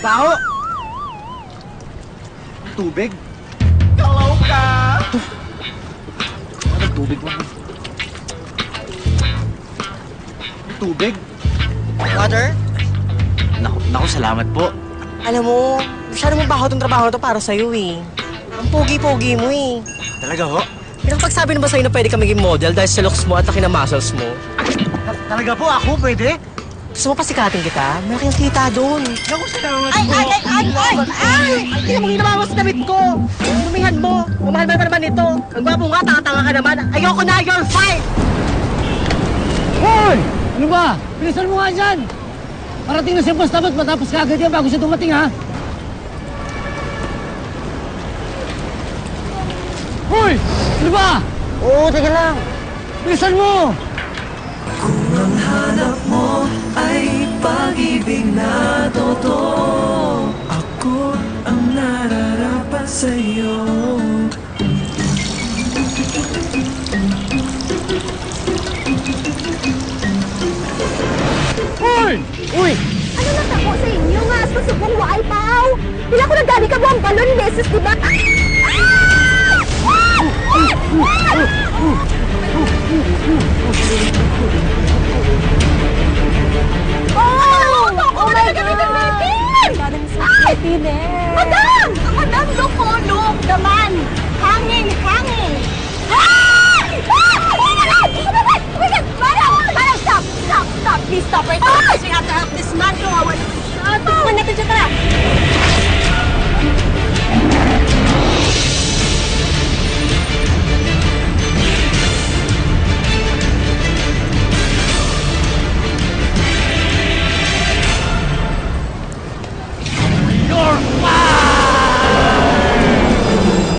Tao! Tubig? Kalaw ka! Ano tubig mo? Tubig? Water? Naku, salamat po. Alam mo, masyado mong baho itong trabaho na to para sa'yo eh. Ang pogi-pogi mo eh. Talaga ho? Pinapagsabi na ba sa'yo na pwede ka maging model dahil sa looks mo at laki na muscles mo? Talaga po ako pwede? Gusto mo pasikatin kita? Malaki ang kita doon. Naku, salamat Ay, po. ay, ay, ay, ay, ay! Tingnan mo ginamamos sa damit ko! Lumihan mo! Mamahal mo naman ito! Ang gwapo nga, tanga-tanga ka naman! Ayoko na! You're fine! Hoy! Ano ba? Bilisan mo nga dyan! Parating na si Boss Tabot matapos ka agad yan bago siya dumating, ha? Hoy! Ano ba? Oo, teka lang. Bilisan mo! Kung ang hanap mo ay pag-ibig na totoo, ako ang nararapat sa'yo. Hoy! Uy! Ano natako sa inyo nga? Susubong waay paw! Pila ko nagdali ka mo ang balon beses, di ba? Oy!